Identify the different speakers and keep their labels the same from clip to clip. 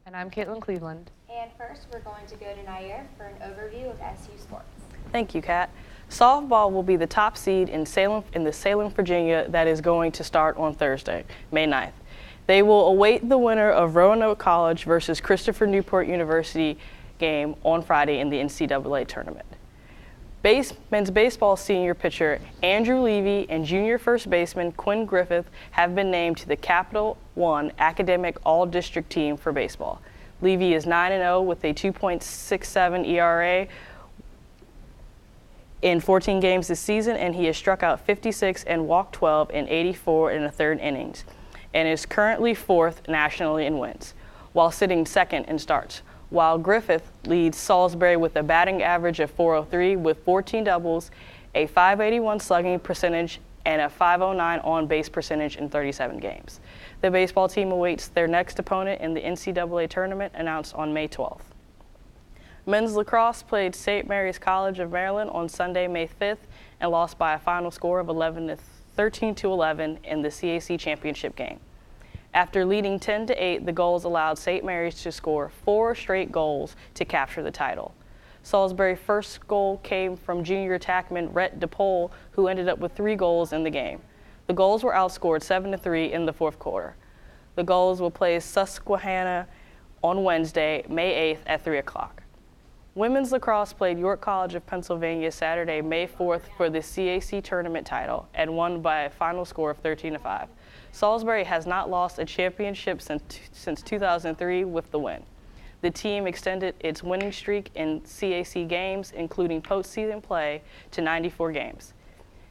Speaker 1: And I'm Caitlin Cleveland.
Speaker 2: And first, we're going to go to Nair for an overview of SU sports.
Speaker 3: Thank you, Kat. Softball will be the top seed in the Salem, Virginia, that is going to start on Thursday, May 9th. They will await the winner of Roanoke College versus Christopher Newport University game on Friday in the NCAA tournament. Men's baseball senior pitcher Andrew Levy and junior first baseman Quinn Griffith have been named to the Capital One Academic All-District team for baseball. Levy is 9-0 with a 2.67 ERA in 14 games this season, and he has struck out 56 and walked 12 in 84 in the third innings, and is currently fourth nationally in wins, while sitting second in starts. While Griffith leads Salisbury with a batting average of .403 with 14 doubles, a .581 slugging percentage, and a .509 on-base percentage in 37 games. The baseball team awaits their next opponent in the NCAA tournament announced on May 12th. Men's lacrosse played St. Mary's College of Maryland on Sunday, May 5th, and lost by a final score of 13-11 in the CAC championship game. After leading 10-8, the Gulls allowed St. Mary's to score 4 straight goals to capture the title. Salisbury's first goal came from junior attackman Rhett DePole, who ended up with 3 goals in the game. The Gulls were outscored 7-3 in the fourth quarter. The Gulls will play Susquehanna on Wednesday, May 8th at 3 o'clock. Women's lacrosse played York College of Pennsylvania Saturday, May 4th for the CAC tournament title and won by a final score of 13-5. Salisbury has not lost a championship since 2003 with the win. The team extended its winning streak in CAC games, including postseason play, to 94 games.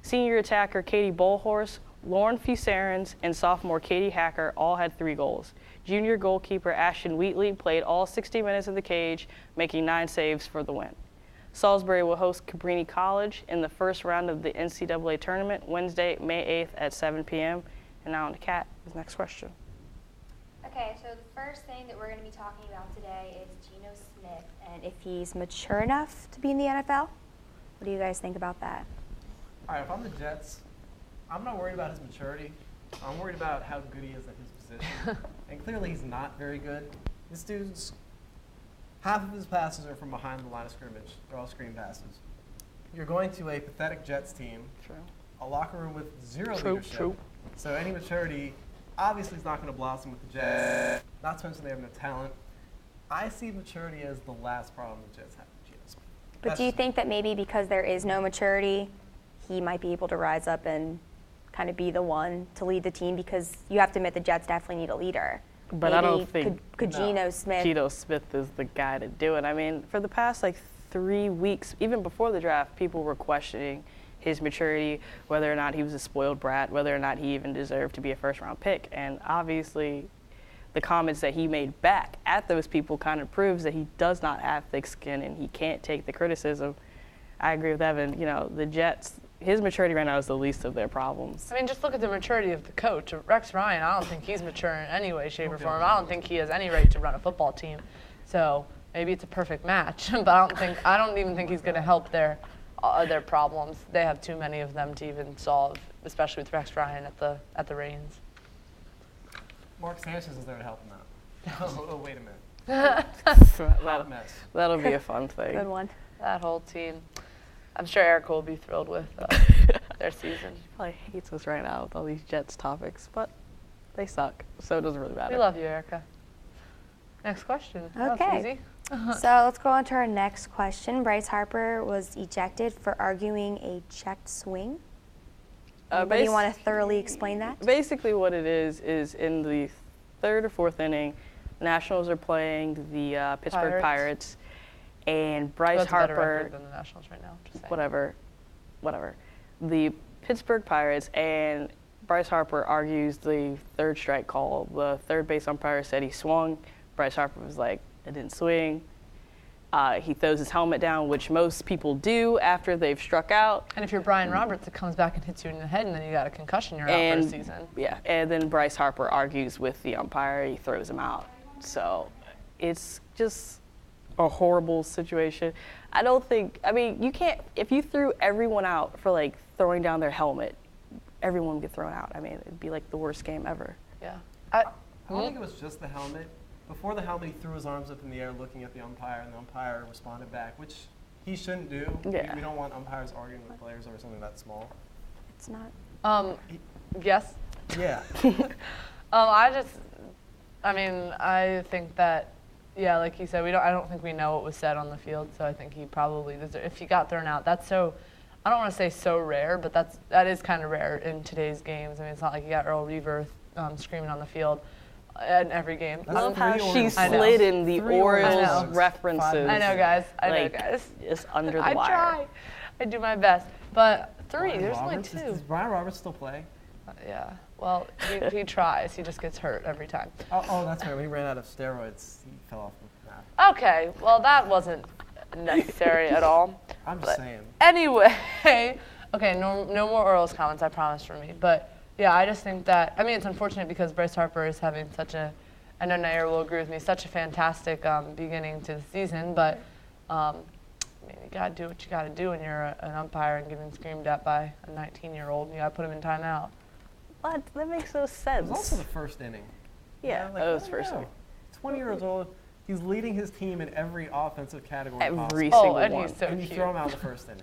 Speaker 3: Senior attacker Katie Bullhorse, Lauren Fusarins, and sophomore Katie Hacker all had 3 goals. Junior goalkeeper Ashton Wheatley played all 60 minutes in the cage, making 9 saves for the win. Salisbury will host Cabrini College in the first round of the NCAA tournament Wednesday, May 8th at 7 p.m. And now on to Kat, his next question.
Speaker 2: Okay, so the first thing that we're going to be talking about today is Geno Smith and if he's mature enough to be in the NFL. What do you guys think about that?
Speaker 4: All right, if I'm the Jets, I'm not worried about his maturity. I'm worried about how good he is at his position. And clearly he's not very good. This dude's, half of his passes are from behind the line of scrimmage. They're all screen passes. You're going to a pathetic Jets team, a locker room with zero leadership. So any maturity obviously is not going to blossom with the Jets. Not to mention they have no talent. I see maturity as the last problem the Jets have with Geno Smith.
Speaker 2: But do you think that maybe because there is no maturity, he might be able to rise up and kind of be the one to lead the team? Because you have to admit the Jets definitely need a leader.
Speaker 3: But
Speaker 2: maybe
Speaker 3: I don't think
Speaker 2: Geno Smith
Speaker 3: is the guy to do it. I mean, for the past 3 weeks, even before the draft, people were questioning his maturity, whether or not he was a spoiled brat, whether or not he even deserved to be a first-round pick. And obviously, the comments that he made back at those people kind of proves that he does not have thick skin and he can't take the criticism. I agree with Evan. The Jets, his maturity right now is the least of their problems.
Speaker 1: I mean, just look at the maturity of the coach. Rex Ryan, I don't think he's mature in any way, shape, or form. I don't think he has any right to run a football team. So maybe it's a perfect match, but I don't even think he's going to help their problems. They have too many of them to even solve, especially with Rex Ryan at the reins.
Speaker 4: Mark Sanchez is there to help him out. Oh, wait a minute.
Speaker 3: That'll be a fun thing.
Speaker 2: Good one.
Speaker 1: That whole team. I'm sure Erica will be thrilled with their season.
Speaker 3: She probably hates us right now with all these Jets topics, but they suck, so it doesn't really matter.
Speaker 1: We love you, Erica. Next question.
Speaker 2: Okay.
Speaker 1: That's easy.
Speaker 2: So let's go on to our next question. Bryce Harper was ejected for arguing a checked swing. Do you want to thoroughly explain that?
Speaker 3: Basically what it is in the 3rd or 4th inning, the Nationals are playing the Pittsburgh Pirates, and Bryce Harper.
Speaker 1: Better record than the Nationals right now. Just saying.
Speaker 3: Whatever. The Pittsburgh Pirates and Bryce Harper argues the 3rd strike call. The third base umpire said he swung. Bryce Harper was like, "I didn't swing." He throws his helmet down, which most people do after they've struck out.
Speaker 1: And if you're Brian Roberts, it comes back and hits you in the head, and then you got a concussion, you're out for a season.
Speaker 3: Yeah, and then Bryce Harper argues with the umpire. He throws him out. So it's just a horrible situation. You can't, if you threw everyone out for throwing down their helmet, everyone would get thrown out. I mean, it'd be like the worst game ever.
Speaker 1: Yeah.
Speaker 4: I don't think it was just the helmet. before the helmet, he threw his arms up in the air looking at the umpire, and the umpire responded back, which he shouldn't do.
Speaker 3: Yeah.
Speaker 4: We don't want umpires arguing with players over something that small.
Speaker 2: It's not.
Speaker 1: Yes.
Speaker 4: Yeah.
Speaker 1: I think that, yeah, like you said, I don't think we know what was said on the field, so I think he probably if he got thrown out, that's so, I don't want to say so rare, but that is kind of rare in today's games. I mean, it's not like you got Earl Reaver screaming on the field in every game.
Speaker 3: I love how
Speaker 4: Three
Speaker 3: she
Speaker 4: Orioles.
Speaker 3: slid in the
Speaker 4: Three
Speaker 3: Orioles
Speaker 4: Orioles.
Speaker 3: references.
Speaker 1: I know, guys.
Speaker 3: It's under the
Speaker 1: I
Speaker 3: wire.
Speaker 1: try. I do my best. But three,
Speaker 4: Brian
Speaker 1: there's
Speaker 4: Roberts?
Speaker 1: only two.
Speaker 4: Does Brian Roberts still play?
Speaker 1: Yeah. Well, he tries. He just gets hurt every time.
Speaker 4: Oh, that's right. When he ran out of steroids, he fell off the map.
Speaker 1: Okay. Well, that wasn't necessary at all.
Speaker 4: I'm just saying.
Speaker 1: Anyway, okay, no more Orioles comments, I promise, from me. But yeah, I just think that, I mean, it's unfortunate because Bryce Harper is having I know Nair will agree with me, such a fantastic beginning to the season. But I mean, you gotta do what you gotta do when you're an umpire and getting screamed at by a 19-year-old. You gotta put him in timeout.
Speaker 3: What? That makes no
Speaker 4: It
Speaker 3: sense.
Speaker 4: was also the first inning.
Speaker 3: Yeah,
Speaker 4: You know,
Speaker 3: it was
Speaker 4: I don't
Speaker 3: first
Speaker 4: know.
Speaker 3: inning.
Speaker 4: 20 years old. He's leading his team in every offensive category
Speaker 3: Every
Speaker 4: possible.
Speaker 3: single
Speaker 1: and
Speaker 3: one.
Speaker 1: he's so
Speaker 4: And you
Speaker 1: cute.
Speaker 4: throw him out in the first inning.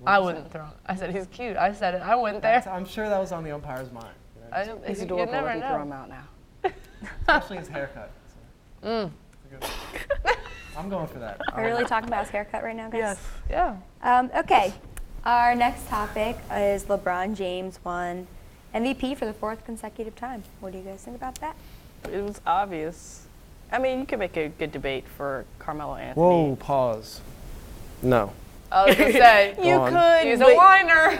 Speaker 1: I wouldn't throw him. I said he's cute. I said it. I went there.
Speaker 4: I'm sure that was on the umpire's mind. You know,
Speaker 3: He's
Speaker 1: You
Speaker 3: adorable.
Speaker 1: never
Speaker 3: Let me throw
Speaker 1: know.
Speaker 3: him out now.
Speaker 4: especially his haircut. So. It's a good one. I'm going for that.
Speaker 2: Are we really talking about his haircut right now, guys?
Speaker 1: Yeah.
Speaker 2: Okay. Our next topic is LeBron James won MVP for the 4th consecutive time. What do you guys think about that?
Speaker 3: It was obvious. I mean, you could make a good debate for Carmelo Anthony.
Speaker 4: Whoa, pause. No.
Speaker 1: I was gonna say
Speaker 3: You
Speaker 4: Go on.
Speaker 3: could.
Speaker 1: he's a
Speaker 3: but-
Speaker 1: whiner.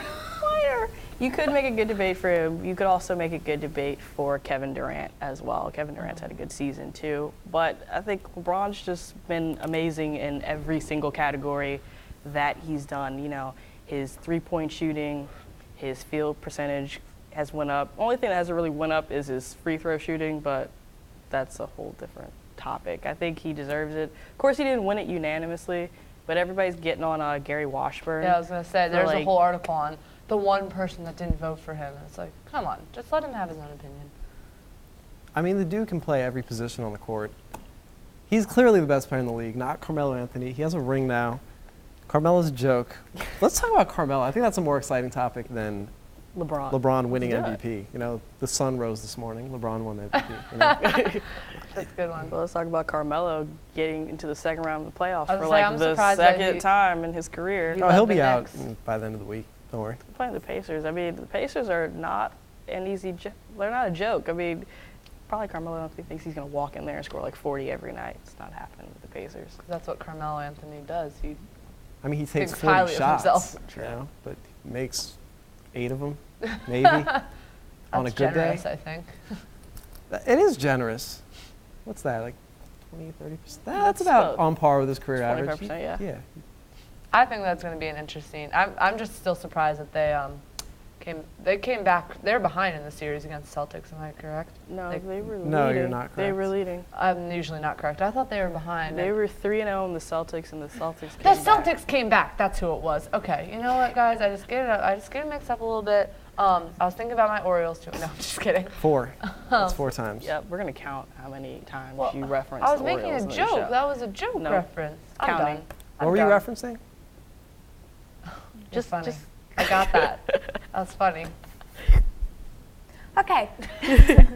Speaker 3: You could make a good debate for him. You could also make a good debate for Kevin Durant as well. Kevin Durant's had a good season too. But I think LeBron's just been amazing in every single category that he's done. You know, his three-point shooting, his field percentage has went up. Only thing that hasn't really went up is his free throw shooting, but that's a whole different topic. I think he deserves it. Of course, he didn't win it unanimously, but everybody's getting on Gary Washburn.
Speaker 1: Yeah, I was gonna say there's a
Speaker 3: like-
Speaker 1: whole article on the one person that didn't vote for him. And it's like, come on, just let him have his own opinion.
Speaker 4: I mean, the dude can play every position on the court. He's clearly the best player in the league, not Carmelo Anthony. He has a ring now. Carmelo's a joke. Let's talk about Carmelo. I think that's a more exciting topic than
Speaker 3: LeBron.
Speaker 4: winning
Speaker 3: Let's do
Speaker 4: MVP. You know, the sun rose this morning. LeBron won the MVP. You know?
Speaker 1: That's a good one.
Speaker 3: Well, let's talk about Carmelo getting into the second round of the playoffs
Speaker 1: I was
Speaker 3: for
Speaker 1: gonna say,
Speaker 3: like
Speaker 1: I'm
Speaker 3: the
Speaker 1: surprised that
Speaker 3: second
Speaker 1: he-
Speaker 3: time in his career.
Speaker 1: He
Speaker 4: Oh,
Speaker 1: led
Speaker 4: he'll
Speaker 1: the
Speaker 4: be out
Speaker 1: Knicks.
Speaker 4: by the end of the week. Don't worry.
Speaker 3: Playing the Pacers. I mean, the Pacers are not an easy. They're not a joke. I mean, probably Carmelo Anthony thinks he's going to walk in there and score like 40 every night. It's not happening with the Pacers.
Speaker 1: That's what Carmelo Anthony does. He
Speaker 4: I mean, he takes
Speaker 1: Thinks
Speaker 4: 40
Speaker 1: highly of
Speaker 4: shots,
Speaker 1: himself.
Speaker 4: you know, but makes 8 of them, maybe, on a
Speaker 1: that's
Speaker 4: good
Speaker 1: generous,
Speaker 4: day.
Speaker 1: I think.
Speaker 4: It is generous. What's that, like 20, 30%? That's about on par with his career average.
Speaker 3: 25%, yeah.
Speaker 4: Yeah.
Speaker 1: I think that's going to be an interesting. I'm just still surprised that they came back. They were behind in the series against Celtics. Am I correct?
Speaker 3: No,
Speaker 1: Like,
Speaker 3: they were leading.
Speaker 4: No, you're not
Speaker 3: They were
Speaker 4: correct.
Speaker 3: leading.
Speaker 1: I'm usually not correct. I thought they were behind.
Speaker 3: They were 3-0 in the Celtics, and the Celtics
Speaker 1: The
Speaker 3: came back.
Speaker 1: Celtics came back. That's who it was. Okay, you know what, guys? I just get it mixed up a little bit. I was thinking about my Orioles too. No, I'm just kidding.
Speaker 4: 4. That's 4 times.
Speaker 3: Yep, we're going to count how many times
Speaker 1: Well,
Speaker 3: you referenced
Speaker 1: I was
Speaker 3: the
Speaker 1: making
Speaker 3: Orioles
Speaker 1: a
Speaker 3: in the
Speaker 1: joke.
Speaker 3: show.
Speaker 1: That was a joke
Speaker 3: No.
Speaker 1: reference. I'm
Speaker 3: Counting.
Speaker 1: done.
Speaker 4: What
Speaker 1: I'm
Speaker 4: were you
Speaker 1: done.
Speaker 4: referencing?
Speaker 1: Just funny. I got that. That was funny.
Speaker 2: Okay.
Speaker 1: a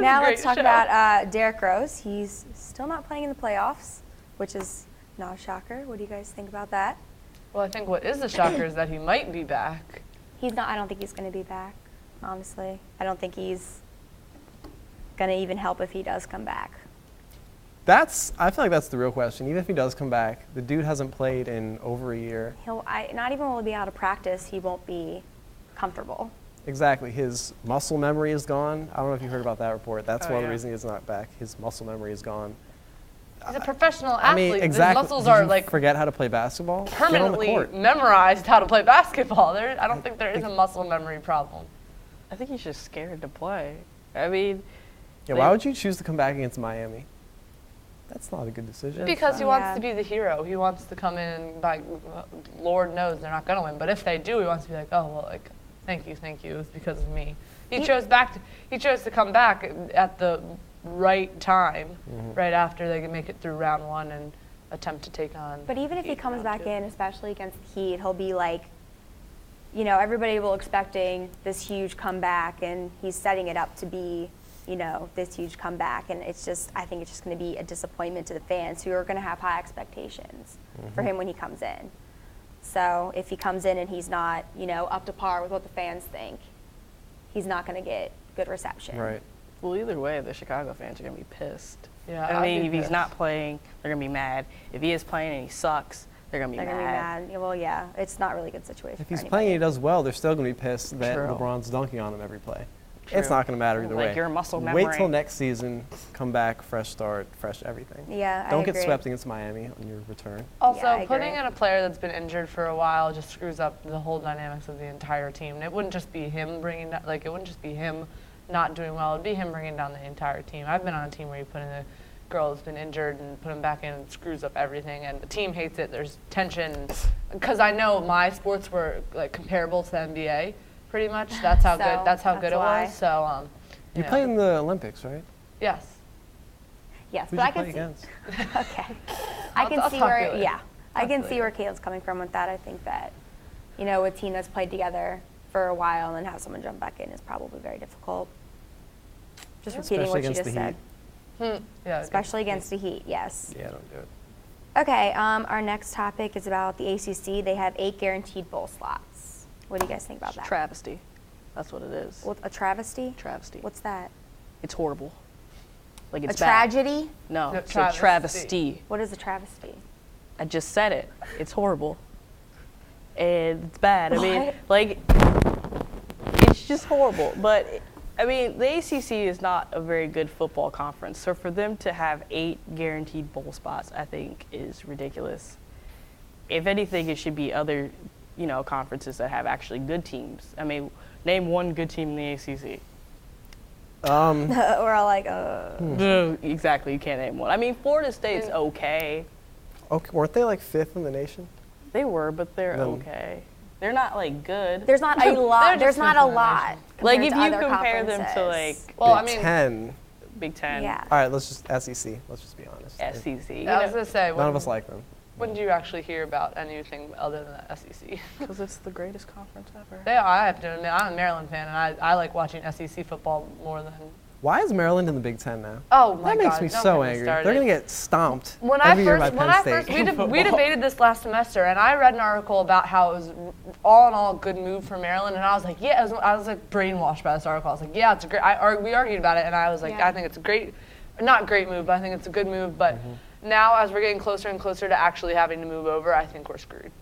Speaker 2: Now
Speaker 1: great
Speaker 2: let's talk
Speaker 1: show.
Speaker 2: about Derrick Rose. He's still not playing in the playoffs, which is not a shocker. What do you guys think about that?
Speaker 1: Well, I think what is the shocker is that he might be back.
Speaker 2: He's not. I don't think he's going to be back. Honestly, I don't think he's going to even help if he does come back.
Speaker 4: I feel like that's the real question. Even if he does come back, the dude hasn't played in over a year.
Speaker 2: Not even will he be out of practice. He won't be comfortable.
Speaker 4: Exactly. His muscle memory is gone. I don't know if you heard about that report. That's
Speaker 3: Oh,
Speaker 4: one of the
Speaker 3: yeah.
Speaker 4: reasons he's not back. His muscle memory is gone.
Speaker 1: He's a professional
Speaker 4: I
Speaker 1: athlete.
Speaker 4: mean, exactly.
Speaker 1: His muscles
Speaker 4: Did
Speaker 1: are
Speaker 4: you
Speaker 1: like
Speaker 4: forget how to play basketball? Get on the
Speaker 1: permanently
Speaker 4: court.
Speaker 1: memorized how to play basketball. I don't think there is a muscle memory problem.
Speaker 3: I think he's just scared to play. I mean,
Speaker 4: Yeah, why would you choose to come back against Miami? That's not a good decision.
Speaker 1: Because he wants
Speaker 2: Yeah.
Speaker 1: to be the hero. He wants to come in and, like, Lord knows they're not going to win. But if they do, he wants to be like, oh, well, like, thank you. It was because of me. He chose to come back at the right time, right after they can make it through round one and attempt to take on.
Speaker 2: But even if he
Speaker 1: Heat
Speaker 2: comes
Speaker 1: round
Speaker 2: back
Speaker 1: two.
Speaker 2: in, especially against the Heat, he'll be like, you know, everybody will expecting this huge comeback, and he's setting it up to be, you know, this huge comeback. And it's just, I think it's just going to be a disappointment to the fans who are going to have high expectations for him when he comes in. So if he comes in and he's not, you know, up to par with what the fans think, he's not going to get good reception.
Speaker 4: Right.
Speaker 3: Well, either way, the Chicago fans are going to be pissed.
Speaker 1: Yeah,
Speaker 3: I
Speaker 1: I'd
Speaker 3: mean,
Speaker 1: be
Speaker 3: if he's
Speaker 1: pissed.
Speaker 3: not playing, they're going to be mad. If he is playing and he sucks, they're going to be
Speaker 2: They're
Speaker 3: mad.
Speaker 2: going to be mad. Yeah, well, yeah, it's not really a good situation.
Speaker 4: If
Speaker 2: for
Speaker 4: he's
Speaker 2: anybody.
Speaker 4: playing and he does well, they're still going to be pissed that
Speaker 3: True.
Speaker 4: LeBron's dunking on him every play. It's
Speaker 3: True.
Speaker 4: not going to matter either
Speaker 3: Like
Speaker 4: way.
Speaker 3: your muscle
Speaker 4: Wait
Speaker 3: memory.
Speaker 4: till next season, come back, fresh start, fresh everything.
Speaker 2: Yeah, I
Speaker 4: Don't get
Speaker 2: agree.
Speaker 4: swept against Miami on your return.
Speaker 1: Also,
Speaker 2: Yeah, I
Speaker 1: putting
Speaker 2: agree.
Speaker 1: in a player that's been injured for a while just screws up the whole dynamics of the entire team. And it wouldn't just be him bringing down, like, it wouldn't just be him not doing well. It'd be him bringing down the entire team. I've been on a team where you put in a girl that's been injured and put him back in and it screws up everything. And the team hates it. There's tension. Because I know my sports were, like, comparable to the NBA, pretty much. That's how
Speaker 2: So,
Speaker 1: good. That's how good
Speaker 2: that's
Speaker 1: it
Speaker 2: why.
Speaker 1: was. So,
Speaker 4: You
Speaker 1: yeah.
Speaker 4: play in the Olympics, right?
Speaker 1: Yes.
Speaker 2: Yes,
Speaker 4: Who'd
Speaker 2: but
Speaker 4: you
Speaker 2: I
Speaker 4: play
Speaker 2: can
Speaker 4: against?
Speaker 2: see. Okay, I can
Speaker 1: I'll
Speaker 2: see
Speaker 1: talk
Speaker 2: where.
Speaker 1: to it.
Speaker 2: Yeah, I can
Speaker 1: Talk to
Speaker 2: see
Speaker 1: it.
Speaker 2: where Caleb's coming from with that. I think that, you know, a team that's played together for a while and then have someone jump back in is probably very difficult. Just repeating
Speaker 4: Especially
Speaker 2: what you
Speaker 4: against
Speaker 2: just
Speaker 4: the
Speaker 2: said.
Speaker 4: Heat.
Speaker 1: Yeah.
Speaker 2: Especially against the Heat. Yes.
Speaker 4: Yeah, don't do it.
Speaker 2: Okay. Our next topic is about the ACC. They have 8 guaranteed bowl slots. What do you guys think about
Speaker 3: It's a
Speaker 2: that?
Speaker 3: travesty. That's what it is.
Speaker 2: What, a travesty?
Speaker 3: Travesty.
Speaker 2: What's that?
Speaker 3: It's horrible. Like it's
Speaker 2: A
Speaker 3: bad.
Speaker 2: tragedy?
Speaker 3: No,
Speaker 1: No,
Speaker 3: it's a
Speaker 1: travesty.
Speaker 3: travesty.
Speaker 2: What is a travesty?
Speaker 3: I just said it. It's horrible. And it's bad. I mean,
Speaker 2: What?
Speaker 3: like, it's just horrible. But, I mean, the ACC is not a very good football conference. So for them to have 8 guaranteed bowl spots, I think is ridiculous. If anything, it should be other, you know, conferences that have actually good teams. I mean, name one good team in the ACC.
Speaker 2: We're all like,
Speaker 3: No, exactly. You can't name one. I mean, Florida State's okay.
Speaker 4: Okay, weren't they like 5th in the nation?
Speaker 3: They were, but they're
Speaker 4: No.
Speaker 3: okay. They're not like good.
Speaker 2: there's not a lot.
Speaker 1: just
Speaker 2: There's not a
Speaker 1: missing the
Speaker 2: lot.
Speaker 3: like
Speaker 2: compared
Speaker 3: if
Speaker 2: to
Speaker 3: you
Speaker 2: other
Speaker 3: compare them to
Speaker 2: conferences.
Speaker 3: like
Speaker 1: Well, I
Speaker 4: Big
Speaker 1: mean,
Speaker 4: 10.
Speaker 3: Big Ten,
Speaker 2: Yeah.
Speaker 4: All right, let's just SEC. Let's just be honest.
Speaker 3: SEC,
Speaker 1: I was gonna say,
Speaker 4: None of us like them.
Speaker 1: when do you actually hear about anything other than the SEC?
Speaker 3: because it's the greatest conference ever.
Speaker 1: I have to admit, I'm a Maryland fan, and I like watching SEC football more than.
Speaker 4: Why is Maryland in the Big Ten now?
Speaker 1: Oh my
Speaker 4: That makes
Speaker 1: God!
Speaker 4: me
Speaker 1: don't
Speaker 4: so
Speaker 1: get me
Speaker 4: angry.
Speaker 1: started.
Speaker 4: They're gonna get stomped
Speaker 1: When
Speaker 4: every year by Penn
Speaker 1: I
Speaker 4: State.
Speaker 1: first, we
Speaker 4: in
Speaker 1: debated this last semester, and I read an article about how it was all in all a good move for Maryland, and I was like, yeah, I was like brainwashed by this article. I was like, yeah, it's a great. We argued about it, and I was like,
Speaker 2: Yeah.
Speaker 1: I think it's a great, not great move, but I think it's a good move. But now, as we're getting closer and closer to actually having to move over, I think we're screwed.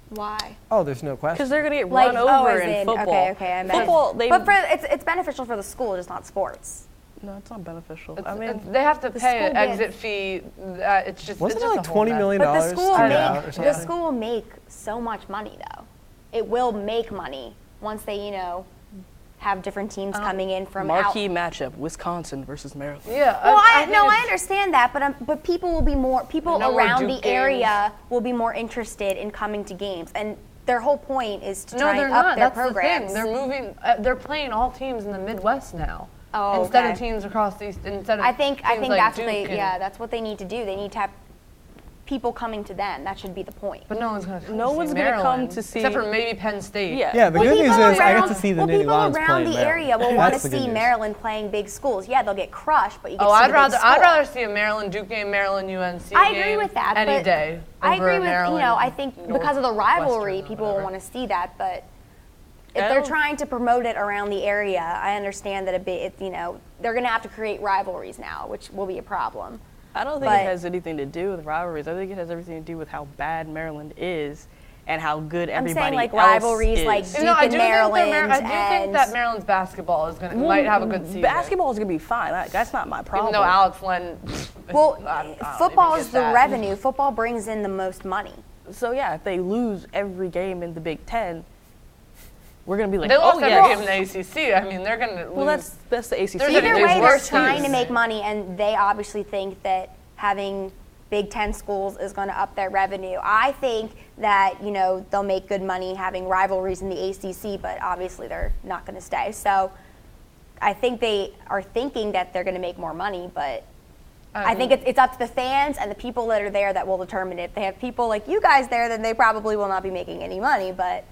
Speaker 2: Why?
Speaker 4: Oh, there's no question.
Speaker 3: Because they're gonna get
Speaker 2: Like,
Speaker 3: run over
Speaker 2: as
Speaker 3: in football.
Speaker 2: Okay, I meant.
Speaker 3: Football, they.
Speaker 2: But it's beneficial for the school, just not sports.
Speaker 3: no, it's not beneficial.
Speaker 1: It's,
Speaker 3: I mean,
Speaker 1: they have to
Speaker 2: the
Speaker 1: pay an
Speaker 2: school gets-
Speaker 1: exit fee. It's just
Speaker 4: Wasn't
Speaker 1: it's
Speaker 4: it
Speaker 1: just
Speaker 4: like
Speaker 1: a whole
Speaker 4: $20
Speaker 1: mess.
Speaker 4: million
Speaker 2: But the
Speaker 4: to
Speaker 2: school
Speaker 4: get
Speaker 2: make
Speaker 4: out or
Speaker 2: the
Speaker 4: something?
Speaker 2: school will make so much money though. It will make money once they, you know, have different teams coming in from
Speaker 3: marquee
Speaker 2: out.
Speaker 3: matchup: Wisconsin versus Maryland.
Speaker 1: Yeah.
Speaker 2: Well, I
Speaker 1: think it's-
Speaker 2: understand that, but people will be more people
Speaker 1: No more
Speaker 2: around
Speaker 1: Duke
Speaker 2: the area will be more interested in coming to games, and their whole point is to
Speaker 1: No,
Speaker 2: try
Speaker 1: they're
Speaker 2: and up
Speaker 1: not.
Speaker 2: their
Speaker 1: That's
Speaker 2: programs.
Speaker 1: the thing. They're moving. They're playing all teams in the Midwest now.
Speaker 2: Oh,
Speaker 1: instead
Speaker 2: okay.
Speaker 1: of teams across the east. Instead of
Speaker 2: I think
Speaker 1: teams like
Speaker 2: that's what
Speaker 1: Duke
Speaker 2: they that's what they need to do. They need to have people coming to them. That should be the point.
Speaker 1: But no one's going to.
Speaker 3: No one's gonna come
Speaker 1: Maryland,
Speaker 3: to see-
Speaker 1: except for maybe Penn State.
Speaker 3: Yeah.
Speaker 4: Yeah, the
Speaker 2: Well,
Speaker 4: good news is
Speaker 2: people
Speaker 4: I get
Speaker 2: around-
Speaker 4: to see the
Speaker 2: well,
Speaker 4: Nittany
Speaker 2: people
Speaker 4: Lions
Speaker 2: around
Speaker 4: play in
Speaker 2: the
Speaker 4: Maryland.
Speaker 2: area will want to
Speaker 4: That's the good
Speaker 2: see
Speaker 4: news.
Speaker 2: Maryland playing big schools. Yeah, they'll get crushed, but you get
Speaker 1: Oh,
Speaker 2: to see
Speaker 1: I'd
Speaker 2: the
Speaker 1: rather
Speaker 2: big school.
Speaker 1: I'd rather see a Maryland Duke game, Maryland UNC
Speaker 2: I
Speaker 1: game.
Speaker 2: agree with that.
Speaker 1: any
Speaker 2: but
Speaker 1: day.
Speaker 2: I
Speaker 1: over
Speaker 2: agree
Speaker 1: a
Speaker 2: with
Speaker 1: Maryland,
Speaker 2: I think because of the rivalry,
Speaker 1: Northwestern or
Speaker 2: people will
Speaker 1: whatever.
Speaker 2: want to see that. But if
Speaker 3: I
Speaker 2: they're
Speaker 3: don't-
Speaker 2: trying to promote it around the area, I understand that they're going to have to create rivalries now, which will be a problem.
Speaker 3: I don't think
Speaker 2: But-
Speaker 3: it has anything to do with rivalries. I think it has everything to do with how bad Maryland is and how good
Speaker 2: I'm
Speaker 3: everybody
Speaker 2: saying like
Speaker 3: else
Speaker 2: rivalries,
Speaker 3: is.
Speaker 2: like
Speaker 1: You
Speaker 2: Duke
Speaker 1: know, I
Speaker 2: and
Speaker 1: do
Speaker 2: Maryland.
Speaker 1: think I do think that Maryland's basketball is might have a good season.
Speaker 3: Basketball is gonna be fine. That's not my problem.
Speaker 1: Even though Alex Len.
Speaker 2: Well,
Speaker 1: I don't even
Speaker 2: football
Speaker 1: get
Speaker 2: is the
Speaker 1: that.
Speaker 2: revenue. Football brings in the most money.
Speaker 3: So yeah, if they lose every game in the Big Ten, we're gonna be like,
Speaker 1: They lost
Speaker 3: oh
Speaker 1: every
Speaker 3: yeah.
Speaker 1: game in the ACC. I mean, they're going to lose.
Speaker 3: Well, that's the ACC.
Speaker 1: There's
Speaker 2: Either
Speaker 1: There's
Speaker 2: way, they're
Speaker 1: worse
Speaker 2: trying
Speaker 1: teams.
Speaker 2: to make money, and they obviously think that having Big Ten schools is going to up their revenue. I think that they'll make good money having rivalries in the ACC, but obviously they're not going to stay. So I think they are thinking that they're going to make more money, but I think it's up to the fans and the people that are there that will determine it. If they have people like you guys there, then they probably will not be making any money, but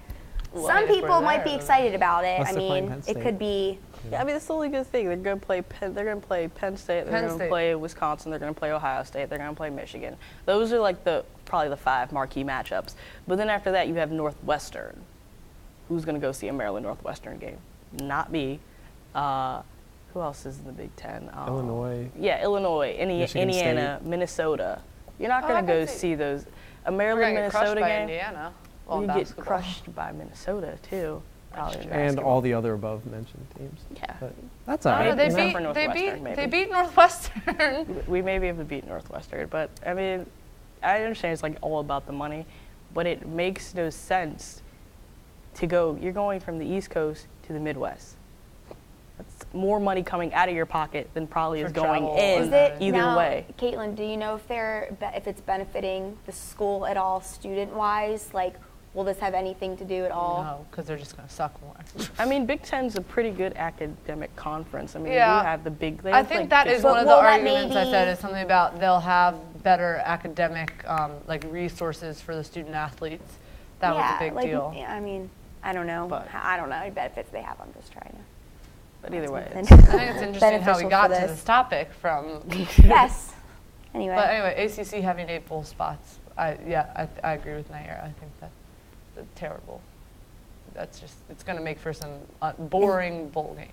Speaker 2: some people might be excited about it. I mean, it could be.
Speaker 3: Yeah, I mean, it's the only good thing. They're going to play Penn. They're going to play Penn State. They're going to play Wisconsin. They're going to play Ohio State. They're going to play Michigan. Those are like probably the 5 marquee matchups. But then after that, you have Northwestern. Who's going to go see a Maryland Northwestern game? Not me. Who else is in the Big Ten?
Speaker 5: Illinois.
Speaker 3: Yeah, Illinois, Indiana, Minnesota. You're not going to go see those. A Maryland Minnesota game.
Speaker 1: Indiana.
Speaker 3: You get crushed by Minnesota too. Probably
Speaker 5: and all the other above mentioned teams.
Speaker 3: Yeah,
Speaker 5: but that's all right.
Speaker 1: They beat Northwestern.
Speaker 3: We may be able to beat Northwestern, but I mean, I understand it's like all about the money, but it makes no sense to go. You're going from the East Coast to the Midwest. That's more money coming out of your pocket than probably is going in either way.
Speaker 2: Caitlin, do you know if it's benefiting the school at all, student-wise? Like, will this have anything to do at all?
Speaker 1: No, because they're just going to suck more.
Speaker 3: I mean, Big Ten's a pretty good academic conference. I mean, you have the big.
Speaker 1: I think that is one of the arguments I said is something about they'll have better academic like resources for the student athletes. That was a big deal.
Speaker 2: Yeah, I mean, I don't know. I don't know any benefits they have. I'm just trying to.
Speaker 3: But either way,
Speaker 1: I think it's interesting how we got to this topic from.
Speaker 2: Yes. Anyway.
Speaker 1: But anyway, ACC having 8 bowl spots. I agree with Nair. I think that's terrible. That's just, it's going to make for some boring bowl games.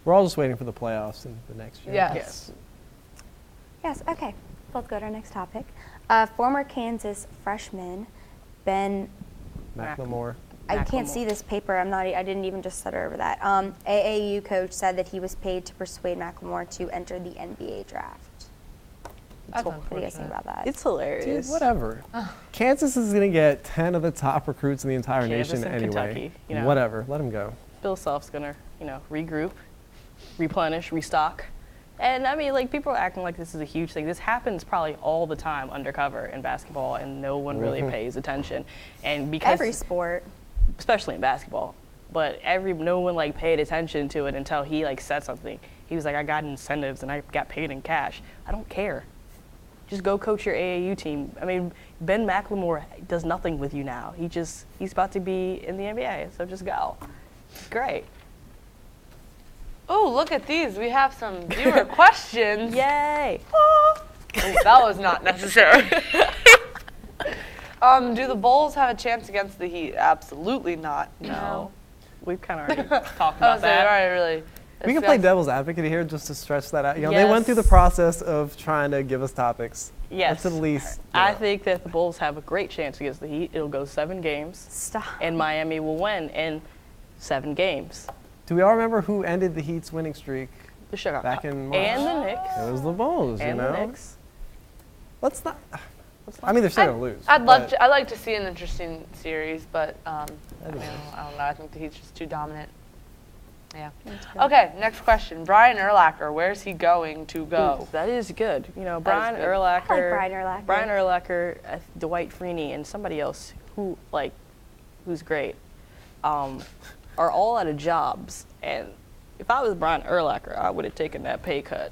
Speaker 5: We're all just waiting for the playoffs in the next year.
Speaker 1: Yes.
Speaker 2: Yes. Okay. Let's go to our next topic. Former Kansas freshman Ben
Speaker 5: McLemore.
Speaker 2: I can't see this paper. I didn't even just stutter over that. AAU coach said that he was paid to persuade McLemore to enter the NBA draft. What do you guys think about that?
Speaker 3: It's hilarious.
Speaker 5: Dude, whatever. Kansas is going to get 10 of the top recruits in the entire
Speaker 3: Kansas
Speaker 5: nation
Speaker 3: and
Speaker 5: anyway.
Speaker 3: Kentucky,
Speaker 5: Whatever. Let them go.
Speaker 3: Bill Self's going to, regroup, replenish, restock. And I mean, like, people are acting like this is a huge thing. This happens probably all the time undercover in basketball, and no one really pays attention. And because
Speaker 2: every sport,
Speaker 3: especially in basketball, but no one like paid attention to it until he like said something. He was like, I got incentives and I got paid in cash. I don't care. Just go coach your AAU team. I mean, Ben McLemore does nothing with you now. He's about to be in the NBA, so just go. It's great.
Speaker 1: Oh, look at these. We have some viewer questions.
Speaker 3: Yay!
Speaker 1: Oh, that was not necessary. Do the Bulls have a chance against the Heat? Absolutely not. No.
Speaker 3: We've kind of already talked about that.
Speaker 1: All right, really.
Speaker 5: We can play devil's advocate here just to stretch that out. They went through the process of trying to give us topics.
Speaker 3: Yes.
Speaker 5: That's at least.
Speaker 3: I think that the Bulls have a great chance against the Heat. It'll go 7 games.
Speaker 2: Stop.
Speaker 3: And Miami will win in 7 games.
Speaker 5: Do we all remember who ended the Heat's winning streak?
Speaker 3: The Chicago.
Speaker 5: Back in March.
Speaker 3: And the Knicks.
Speaker 5: It was the Bulls,
Speaker 3: and the Knicks.
Speaker 5: Let's not. I mean, they're still going to lose.
Speaker 1: I'd like to see an interesting series, but I don't know. I think the Heat's just too dominant. Yeah. Okay, next question. Brian Urlacher, where's he going to go?
Speaker 3: Ooh, that is good.
Speaker 1: Brian
Speaker 3: Urlacher.
Speaker 2: I like
Speaker 3: Brian Urlacher, Dwight Freeney, and somebody else who's great, are all out of jobs. And if I was Brian Urlacher, I would have taken that pay cut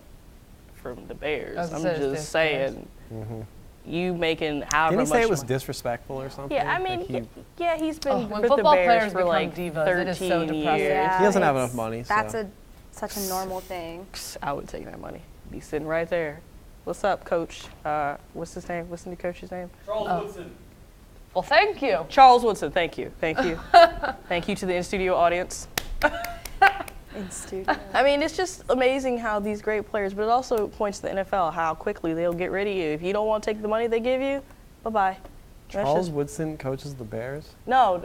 Speaker 3: from the Bears. I'm just saying. You making however much.
Speaker 5: Didn't he say it was disrespectful or something?
Speaker 3: Yeah, I mean, he's been
Speaker 1: when
Speaker 3: with the
Speaker 1: football
Speaker 3: Bears
Speaker 1: players
Speaker 3: for like
Speaker 1: divas,
Speaker 3: 13
Speaker 1: it is so depressing.
Speaker 3: years.
Speaker 2: Yeah,
Speaker 5: he doesn't have enough money.
Speaker 2: That's such a normal thing.
Speaker 3: I would take that money. Be sitting right there. What's up, Coach? What's his name? What's the new coach's name?
Speaker 6: Charles Woodson.
Speaker 1: Well, thank you.
Speaker 3: Charles Woodson. Thank you. Thank you. Thank you to the in-studio audience.
Speaker 2: In studio.
Speaker 3: I mean, it's just amazing how these great players, but it also points to the NFL how quickly they'll get rid of you. If you don't want to take the money they give you, bye-bye.
Speaker 5: Charles Woodson coaches the Bears?
Speaker 3: No,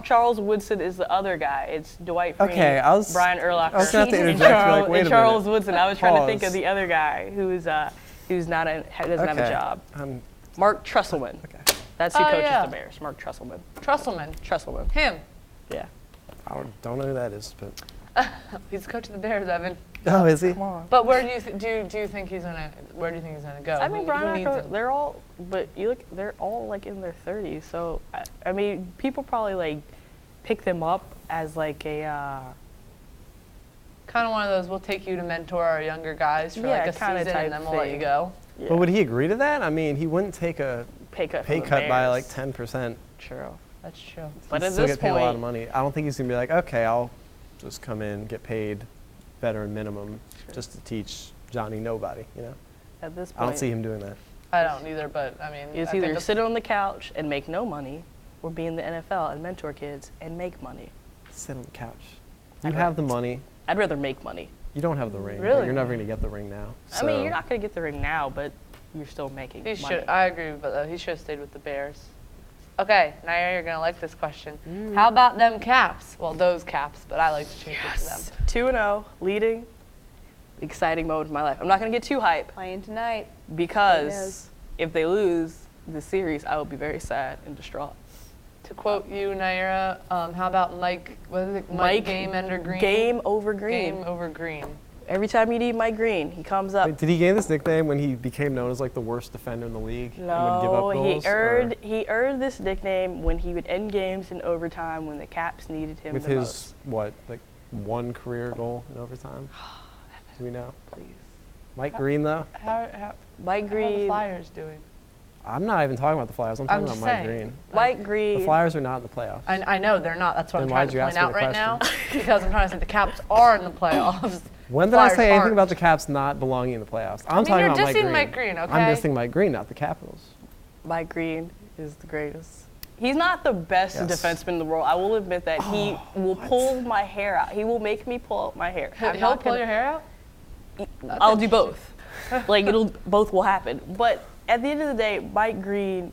Speaker 3: Charles Woodson is the other guy. It's Dwight Freeney, Brian Urlacher,
Speaker 5: I was going to have to interject.
Speaker 3: and Charles Woodson. I was trying to think of the other guy who's not doesn't have a job. Mark Trestleman.
Speaker 5: Okay.
Speaker 3: That's who coaches the Bears. Mark Trestleman.
Speaker 1: Trestleman. Him.
Speaker 3: Yeah.
Speaker 5: I don't know who that is, but.
Speaker 1: He's the coach of the Bears, Evan.
Speaker 5: Oh, is he?
Speaker 3: Come on.
Speaker 1: But where do you think he's gonna? Where do you think he's gonna go?
Speaker 3: I mean, Brian
Speaker 1: Urlacher,
Speaker 3: they're all, but you look, they're all like in their 30s. So I mean, people probably like pick them up as like a
Speaker 1: Kind of one of those, we'll take you to mentor our younger guys for like a
Speaker 3: kinda
Speaker 1: season
Speaker 3: type
Speaker 1: and then we'll let you
Speaker 3: thing.
Speaker 1: go.
Speaker 3: Yeah.
Speaker 5: But would he agree to that? I mean, he wouldn't take a
Speaker 3: pay cut,
Speaker 5: pay
Speaker 3: from the
Speaker 5: cut by like
Speaker 3: Bears.
Speaker 5: 10%.
Speaker 3: True.
Speaker 1: That's true.
Speaker 3: But
Speaker 5: He'd
Speaker 3: at
Speaker 5: still
Speaker 3: this
Speaker 5: get paid a lot of
Speaker 3: point,
Speaker 5: money. I don't think he's gonna be like, okay, I'll just come in, get paid veteran minimum just to teach Johnny nobody. You know,
Speaker 3: at this
Speaker 5: I don't
Speaker 3: point,
Speaker 5: see him doing that.
Speaker 1: I don't either, but I mean,
Speaker 3: it's
Speaker 1: I think
Speaker 3: either
Speaker 1: that's-
Speaker 3: sit on the couch and make no money, or be in the NFL and mentor kids and make money.
Speaker 5: Sit on the couch. You
Speaker 3: I'd
Speaker 5: have the money.
Speaker 3: I'd rather make money.
Speaker 5: You don't have the ring. but
Speaker 1: Really?
Speaker 5: You're never gonna get the ring now.
Speaker 3: I mean,
Speaker 5: So-
Speaker 3: you're not going to get the ring now, but you're still making
Speaker 1: He
Speaker 3: money.
Speaker 1: should. I agree, but he should have stayed with the Bears. Okay, now you're gonna like this question. How about them Caps? Well, those Caps, but I like to change it to them.
Speaker 3: 2-0, leading. Exciting moment of my life. I'm not going to get too hype
Speaker 2: Playing tonight.
Speaker 3: because if they lose the series, I will be very sad and distraught.
Speaker 1: To quote you, Naira, how about Mike? What is it? Mike Game Ender Green.
Speaker 3: Game over Green.
Speaker 1: Game over Green.
Speaker 3: Every time you need Mike Green, he comes up.
Speaker 5: Wait, did he gain this nickname when he became known as like the worst defender in the league? and would give up
Speaker 3: No,
Speaker 5: goals,
Speaker 3: he earned this nickname when he would end games in overtime when the Caps needed him
Speaker 5: with
Speaker 3: the
Speaker 5: his
Speaker 3: most.
Speaker 5: what, like one career goal in overtime? Do we know?
Speaker 3: Please.
Speaker 5: Mike Green though?
Speaker 1: How
Speaker 3: Mike
Speaker 1: are the
Speaker 3: Green.
Speaker 1: Flyers doing?
Speaker 5: I'm not even talking about the Flyers. I'm talking
Speaker 1: I'm
Speaker 5: about
Speaker 1: just
Speaker 5: Mike
Speaker 1: saying.
Speaker 5: Green.
Speaker 3: Mike Green.
Speaker 5: The Flyers are not in the playoffs.
Speaker 1: I know they're not. That's what
Speaker 5: Then
Speaker 1: I'm trying
Speaker 5: why'd
Speaker 1: to
Speaker 5: you
Speaker 1: point
Speaker 5: ask me
Speaker 1: out
Speaker 5: the
Speaker 1: right now.
Speaker 5: question?
Speaker 1: Because I'm trying to say the Caps are in the playoffs.
Speaker 5: When did I
Speaker 1: Flyers
Speaker 5: say anything
Speaker 1: aren't.
Speaker 5: about the Caps not belonging in the playoffs? I'm
Speaker 1: mean,
Speaker 5: talking
Speaker 1: you're
Speaker 5: about Mike
Speaker 1: dissing
Speaker 5: Green.
Speaker 1: Mike Green, okay?
Speaker 5: I'm dissing Mike Green, not the Capitals.
Speaker 3: Mike Green is the greatest. He's not the best
Speaker 5: Yes.
Speaker 3: defenseman in the world. I will admit that. He will pull my hair out. He will make me pull out my hair. I'm
Speaker 1: He'll
Speaker 3: not
Speaker 1: pull
Speaker 3: gonna-
Speaker 1: your hair out?
Speaker 3: I'll do both. Like both will happen. But at the end of the day, Mike Green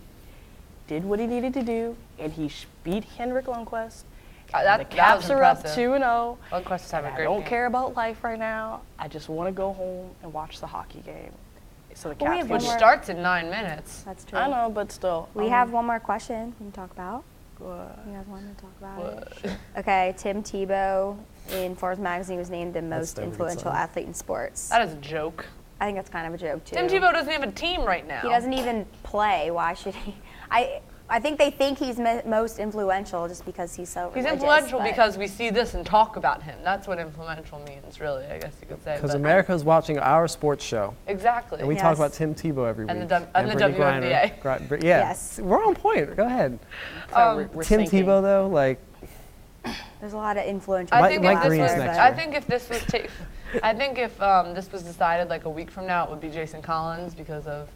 Speaker 3: did what he needed to do, and he beat Henrik Lundqvist.
Speaker 1: That
Speaker 3: The
Speaker 1: was
Speaker 3: Caps are up
Speaker 1: impressive.
Speaker 3: 2-0.
Speaker 1: Lundqvist is having a
Speaker 3: I
Speaker 1: great
Speaker 3: don't
Speaker 1: game.
Speaker 3: care about life right now. I just want to go home and watch the hockey game. So the
Speaker 2: Well, we
Speaker 3: Caps
Speaker 2: have
Speaker 1: Which
Speaker 2: one more-
Speaker 1: starts in 9 minutes.
Speaker 2: That's true.
Speaker 3: I know, but still.
Speaker 2: We have one more question we can talk about.
Speaker 3: What?
Speaker 2: You guys want to talk about it? Okay, Tim Tebow in Forbes magazine was named the most
Speaker 5: never a good
Speaker 2: influential
Speaker 5: sign.
Speaker 2: athlete in sports.
Speaker 1: That is a joke.
Speaker 2: I think that's kind of a joke too.
Speaker 1: Tim Tebow doesn't have a team right now.
Speaker 2: He doesn't even play. Why should he? I think they think he's most influential just because he's so
Speaker 1: He's
Speaker 2: religious,
Speaker 1: influential
Speaker 2: but-
Speaker 1: because we see this and talk about him. That's what influential means, really, I guess you could say.
Speaker 5: Because
Speaker 1: but-
Speaker 5: America's watching our sports show.
Speaker 1: Exactly.
Speaker 5: And we
Speaker 2: Yes.
Speaker 5: talk about Tim Tebow every
Speaker 1: And
Speaker 5: week.
Speaker 1: the and the
Speaker 5: Brittany
Speaker 1: WNBA.
Speaker 5: Griner. Yeah.
Speaker 2: Yes.
Speaker 5: We're on point. Go ahead.
Speaker 3: We're
Speaker 5: Tim
Speaker 3: sinking.
Speaker 5: Tebow, though, like,
Speaker 2: There's a lot of influential.
Speaker 1: I
Speaker 5: Mike-
Speaker 1: think
Speaker 5: Mike
Speaker 1: if this
Speaker 5: Green's
Speaker 1: was,
Speaker 5: next
Speaker 1: I
Speaker 5: year.
Speaker 1: think if this was I think if this was decided like a week from now, it would be Jason Collins because of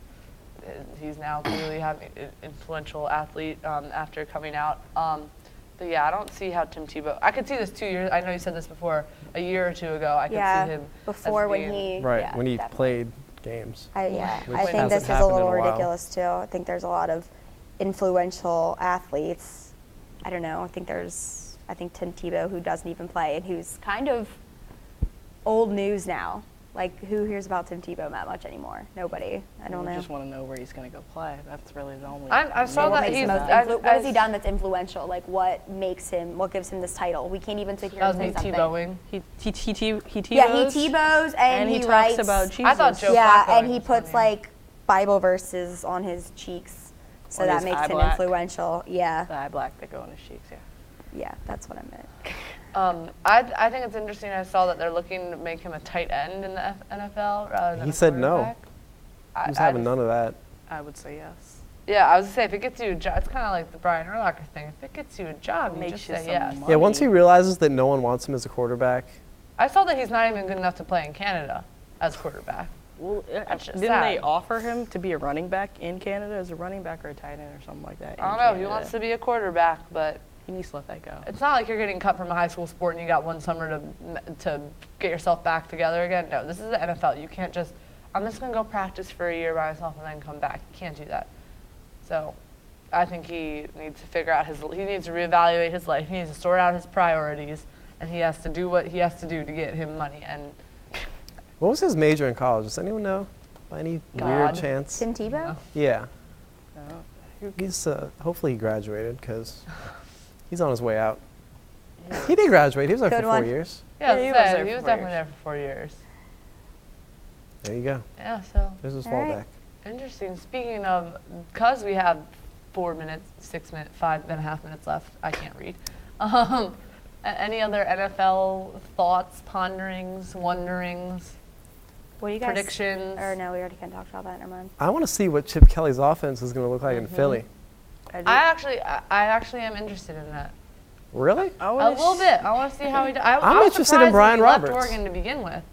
Speaker 1: he's now clearly having an influential athlete after coming out. But yeah, I don't see how Tim Tebow. I could see this 2 years. I know you said this before. A year or two ago, I could
Speaker 2: Yeah,
Speaker 1: see him
Speaker 2: before
Speaker 1: as
Speaker 2: when
Speaker 1: being-
Speaker 2: he
Speaker 5: right,
Speaker 2: yeah,
Speaker 5: when he
Speaker 2: definitely.
Speaker 5: played games.
Speaker 2: I
Speaker 5: Which
Speaker 2: think
Speaker 5: hasn't
Speaker 2: this is a
Speaker 5: happened in
Speaker 2: little
Speaker 5: a while.
Speaker 2: ridiculous too. I think there's a lot of influential athletes. I don't know. I think Tim Tebow, who doesn't even play and who's kind of old news now. Like, who hears about Tim Tebow that much anymore? Nobody. I don't
Speaker 3: We
Speaker 2: know.
Speaker 3: just want to know where he's going to go play. That's really the only.
Speaker 1: I saw
Speaker 2: What
Speaker 1: that
Speaker 2: makes
Speaker 1: he's.
Speaker 2: him what has he done that's influential? Like, what gives him this title? We can't even sit here
Speaker 1: That
Speaker 2: and
Speaker 1: was
Speaker 2: say
Speaker 1: me
Speaker 2: something.
Speaker 1: Tebowing.
Speaker 2: Yeah, he Tebows and
Speaker 3: he
Speaker 2: he
Speaker 3: talks
Speaker 2: writes
Speaker 3: about Jesus.
Speaker 1: I thought Joe
Speaker 2: yeah,
Speaker 1: Flacco
Speaker 2: and he
Speaker 1: was
Speaker 2: puts
Speaker 1: funny.
Speaker 2: like Bible verses on his cheeks, so
Speaker 3: On
Speaker 2: that
Speaker 3: his
Speaker 2: makes
Speaker 3: eye
Speaker 2: him
Speaker 3: black.
Speaker 2: influential. Yeah,
Speaker 3: The eye black that go on his cheeks, yeah.
Speaker 2: yeah, that's what I meant.
Speaker 1: I think it's interesting. I saw that they're looking to make him a tight end in the NFL rather than
Speaker 5: He
Speaker 1: a
Speaker 5: said no.
Speaker 1: quarterback.
Speaker 5: He's having none of that.
Speaker 3: I would say yes.
Speaker 1: Yeah, I was gonna say if it gets you a job, it's kind of like the Brian Urlacher thing. If it gets you a job, you
Speaker 3: Makes
Speaker 1: just
Speaker 3: you
Speaker 1: say
Speaker 3: some
Speaker 1: yes.
Speaker 3: money.
Speaker 5: Yeah, once he realizes that no one wants him as a quarterback,
Speaker 1: I saw that he's not even good enough to play in Canada as quarterback.
Speaker 3: Well,
Speaker 1: That's just
Speaker 3: didn't they
Speaker 1: sad.
Speaker 3: offer him to be a running back in Canada as a running back or a tight end or something like that?
Speaker 1: I don't know. He wants to be a quarterback, but
Speaker 3: He needs to let that go.
Speaker 1: it's not like you're getting cut from a high school sport and you got one summer to get yourself back together again. No, this is the NFL. You can't just. I'm just gonna go practice for a year by myself and then come back. You can't do that. So, I think he needs to figure out he needs to reevaluate his life. He needs to sort out his priorities, and he has to do what he has to do to get him money. And
Speaker 5: what was his major in college? Does anyone know? By any weird
Speaker 1: God.
Speaker 5: chance?
Speaker 2: Tim Tebow?
Speaker 5: Yeah.
Speaker 3: No.
Speaker 5: He's hopefully he graduated because he's on his way out. He did graduate. He was there
Speaker 2: Good
Speaker 5: for
Speaker 2: one.
Speaker 5: 4 years.
Speaker 1: yeah,
Speaker 3: he
Speaker 1: he
Speaker 3: was
Speaker 1: was,
Speaker 3: there
Speaker 1: he
Speaker 3: for
Speaker 1: was
Speaker 3: 4
Speaker 1: definitely
Speaker 3: years.
Speaker 1: there for 4 years.
Speaker 5: There you go.
Speaker 1: Yeah, so
Speaker 5: There's his
Speaker 2: All right.
Speaker 5: fallback.
Speaker 1: interesting. Speaking of, because we have 4 minutes, 6 minutes, 5.5 minutes left. I can't read. Any other NFL thoughts, ponderings, wonderings,
Speaker 2: What do you guys?
Speaker 1: predictions?
Speaker 2: Or no, we already kind of talked about that. Never mind.
Speaker 5: I want to see what Chip Kelly's offense is going to look like in Philly.
Speaker 1: I actually am interested in that.
Speaker 5: Really?
Speaker 1: A little bit. I want to see how he does.
Speaker 5: I'm
Speaker 1: was
Speaker 5: interested in
Speaker 1: surprised
Speaker 5: Brian
Speaker 1: he
Speaker 5: Roberts.
Speaker 1: left Oregon to begin with.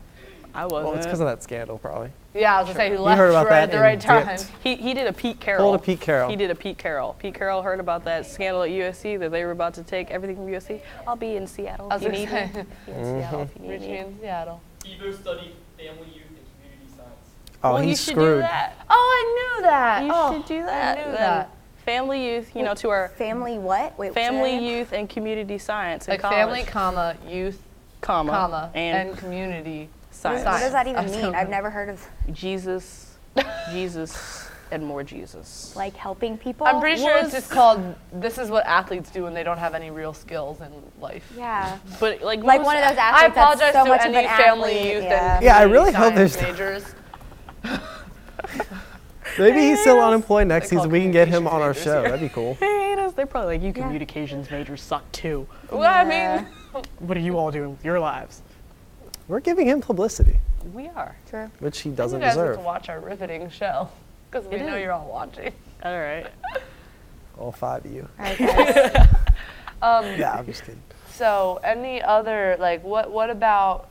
Speaker 3: I wasn't.
Speaker 5: Well, it's because of that scandal, probably.
Speaker 1: Yeah, I was going to say he
Speaker 5: You
Speaker 1: left
Speaker 5: heard about
Speaker 1: right
Speaker 5: that
Speaker 1: at the right
Speaker 5: and
Speaker 1: time.
Speaker 5: dipped.
Speaker 3: He did a Pete Carroll.
Speaker 5: Pulled a Pete Carroll.
Speaker 3: He did a Pete Carroll. Pete Carroll heard about that scandal at USC that they were about to take everything from USC. I'll be in Seattle
Speaker 1: I
Speaker 3: if
Speaker 1: was
Speaker 3: you
Speaker 1: gonna
Speaker 3: need
Speaker 1: say.
Speaker 3: me. Be in Seattle if you
Speaker 1: Reach
Speaker 3: need
Speaker 1: me
Speaker 3: me.
Speaker 1: in Seattle.
Speaker 6: Tebow studied family, youth, and community science.
Speaker 5: Oh,
Speaker 3: Well, you
Speaker 5: he's
Speaker 3: should do
Speaker 5: screwed.
Speaker 3: that.
Speaker 1: Oh, I knew that.
Speaker 3: You
Speaker 1: Oh,
Speaker 3: should do that.
Speaker 1: I knew
Speaker 3: Then
Speaker 1: that.
Speaker 3: Family, youth, to our
Speaker 2: Family what? Wait, what's the
Speaker 3: family,
Speaker 2: name?
Speaker 3: youth, and community science in
Speaker 1: Like
Speaker 3: college.
Speaker 1: family, comma, youth,
Speaker 3: comma,
Speaker 1: and community
Speaker 3: science.
Speaker 2: What does that even
Speaker 1: Science.
Speaker 2: mean? I've never heard of
Speaker 3: Jesus, and more Jesus.
Speaker 2: like helping people.
Speaker 1: I'm pretty sure it's
Speaker 3: Was-
Speaker 1: just called, this is what athletes do when they don't have any real skills in life.
Speaker 2: Yeah.
Speaker 3: But like
Speaker 2: Like
Speaker 3: most-
Speaker 2: one of those
Speaker 1: I
Speaker 2: athletes
Speaker 1: apologize
Speaker 2: that's so
Speaker 1: to
Speaker 2: much of
Speaker 1: any
Speaker 2: an
Speaker 1: family,
Speaker 2: athlete.
Speaker 1: youth,
Speaker 2: Yeah.
Speaker 1: and
Speaker 5: Yeah, I
Speaker 1: community
Speaker 5: really hope
Speaker 1: science
Speaker 5: there's-
Speaker 1: majors.
Speaker 5: Maybe he's still unemployed next
Speaker 1: They call
Speaker 5: season. We can get him
Speaker 1: communications
Speaker 5: on our
Speaker 1: majors
Speaker 5: show.
Speaker 1: here.
Speaker 5: That'd be cool.
Speaker 3: They hate us. They're probably like, you
Speaker 2: Yeah.
Speaker 3: communications majors suck too.
Speaker 1: Well, I mean,
Speaker 3: What are you all doing with your lives?
Speaker 5: We're giving him publicity,
Speaker 3: We are.
Speaker 2: True.
Speaker 5: which he
Speaker 1: you
Speaker 5: doesn't
Speaker 1: guys
Speaker 5: deserve.
Speaker 1: get to watch our riveting show because we
Speaker 3: It
Speaker 1: know
Speaker 3: is.
Speaker 1: you're all watching.
Speaker 3: All right.
Speaker 5: All 5 of you.
Speaker 2: All right, guys.
Speaker 5: Yeah, I'm just kidding.
Speaker 1: So, any other what about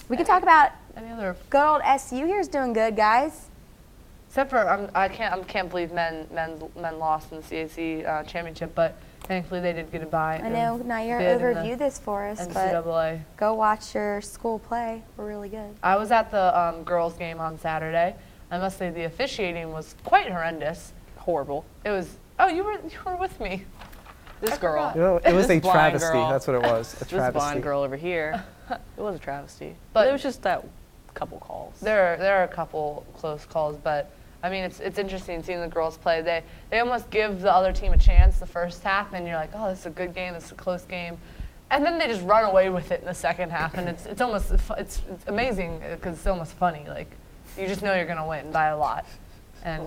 Speaker 2: We can talk about
Speaker 1: any other?
Speaker 2: good old SU here's doing good, guys.
Speaker 1: Except for I can't believe men lost in the CAC championship, but thankfully they did get a bye.
Speaker 2: I know Nair
Speaker 1: bid in the
Speaker 2: overviewed this for us, but
Speaker 1: NCAA.
Speaker 2: go watch your school play. We're really good.
Speaker 1: I was at the girls' game on Saturday. I must say the officiating was quite horrendous.
Speaker 3: Horrible.
Speaker 1: It was. Oh, you were with me.
Speaker 3: This girl.
Speaker 5: You know, it was a
Speaker 3: This blind
Speaker 5: travesty.
Speaker 3: girl.
Speaker 5: That's what it was. A
Speaker 3: This
Speaker 5: travesty.
Speaker 3: blonde girl over here. It was a travesty.
Speaker 1: But-
Speaker 3: But it was just that couple calls.
Speaker 1: There are a couple close calls, but I mean it's interesting seeing the girls play. They almost give the other team a chance the first half, and you're like, oh, this is a good game, this is a close game, and then they just run away with it in the second half, and it's almost it's amazing because it's almost funny. Like you just know you're gonna win by a lot, and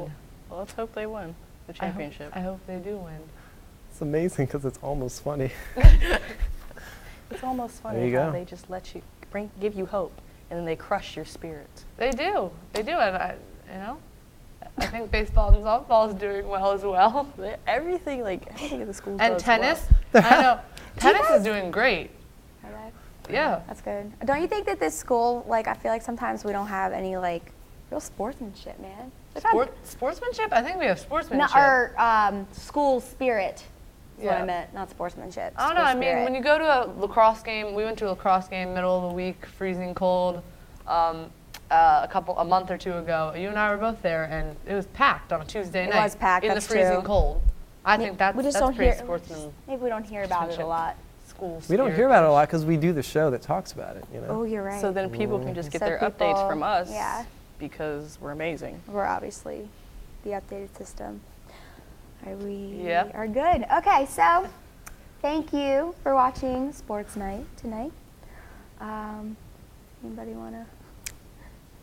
Speaker 3: Well, let's hope they win the
Speaker 1: I hope-
Speaker 3: championship.
Speaker 1: I hope they do win.
Speaker 5: It's amazing because it's almost funny.
Speaker 3: It's almost funny
Speaker 5: There you
Speaker 3: how
Speaker 5: go.
Speaker 3: they just let you give you hope, and then they crush your spirit.
Speaker 1: They do, and I think baseball and softball is doing well as well,
Speaker 3: Everything in the school
Speaker 1: and
Speaker 3: does
Speaker 1: tennis.
Speaker 3: well.
Speaker 1: I know tennis
Speaker 2: guys-
Speaker 1: is doing great.
Speaker 2: Okay.
Speaker 1: Yeah.
Speaker 2: That's good. Don't you think that this school, I feel like sometimes we don't have any, real sportsmanship, man? They've had-
Speaker 1: Sportsmanship? I think we have
Speaker 2: No,
Speaker 1: sportsmanship.
Speaker 2: or school spirit is what
Speaker 1: Yeah.
Speaker 2: I meant, not sportsmanship.
Speaker 1: I don't know.
Speaker 2: school
Speaker 1: I mean,
Speaker 2: spirit.
Speaker 1: when you go to a lacrosse game, we went to a lacrosse game middle of the week, freezing cold, a month or two ago. You and I were both there, and it was packed on a Tuesday
Speaker 2: It
Speaker 1: night.
Speaker 2: was packed,
Speaker 1: in
Speaker 2: that's
Speaker 1: the freezing
Speaker 2: true.
Speaker 1: cold. I think that's
Speaker 2: we just don't
Speaker 1: pretty
Speaker 2: hear.
Speaker 1: sportsman
Speaker 2: Maybe we don't hear about it a
Speaker 1: sportsmanship.
Speaker 2: lot.
Speaker 1: school.
Speaker 5: We don't hear about it a lot because we do the show that talks about it. You know.
Speaker 2: Oh, you're right.
Speaker 3: So then people can just get
Speaker 2: So
Speaker 3: their updates
Speaker 2: people-
Speaker 3: from us.
Speaker 2: yeah.
Speaker 3: Because we're amazing.
Speaker 2: We're obviously the updated system. We
Speaker 1: Yep.
Speaker 2: are good. Okay, so thank you for watching Sports Night tonight. Anybody want to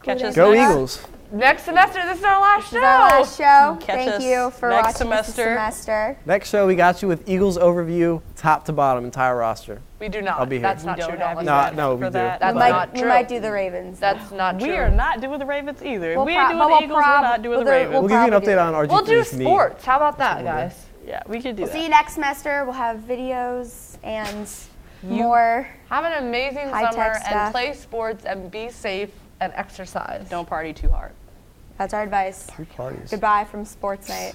Speaker 3: Catch us
Speaker 5: Go
Speaker 3: next-
Speaker 5: Eagles.
Speaker 1: Next semester, this is our last
Speaker 2: This
Speaker 1: show.
Speaker 2: is our last show.
Speaker 3: Catch
Speaker 2: Thank
Speaker 3: us
Speaker 2: you for
Speaker 3: next
Speaker 2: watching this
Speaker 3: semester.
Speaker 2: semester.
Speaker 5: Next show, we got you with Eagles overview, top to bottom, entire roster.
Speaker 1: We do not.
Speaker 5: I'll be here.
Speaker 1: That's not
Speaker 3: We
Speaker 1: true.
Speaker 3: don't
Speaker 1: Don't
Speaker 3: have
Speaker 1: listen
Speaker 3: you
Speaker 5: No,
Speaker 1: to that.
Speaker 5: no, we
Speaker 3: for
Speaker 5: do.
Speaker 3: that.
Speaker 1: That's
Speaker 2: we
Speaker 1: not
Speaker 2: might,
Speaker 1: true.
Speaker 2: we might do the Ravens.
Speaker 1: That's not true.
Speaker 3: We are not doing the Ravens either.
Speaker 2: We'll
Speaker 3: we
Speaker 2: prob-
Speaker 3: do
Speaker 2: but
Speaker 3: the
Speaker 2: we'll
Speaker 3: Eagles, we're
Speaker 2: prob-
Speaker 3: not doing the
Speaker 2: we'll do-
Speaker 3: Ravens.
Speaker 5: We'll give you an
Speaker 2: probably
Speaker 5: update
Speaker 2: do
Speaker 5: on
Speaker 2: that.
Speaker 1: We'll do
Speaker 5: RG3's knee.
Speaker 1: sports. How about that, guys?
Speaker 3: Yeah, we could do
Speaker 2: We'll
Speaker 3: that.
Speaker 2: see you next semester. We'll have videos and more.
Speaker 1: Have an amazing
Speaker 2: High-tech
Speaker 1: summer
Speaker 2: stuff.
Speaker 1: and play sports and be safe and exercise.
Speaker 3: Don't party too hard.
Speaker 2: That's our advice.
Speaker 5: Three parties.
Speaker 2: Goodbye from Sports Night.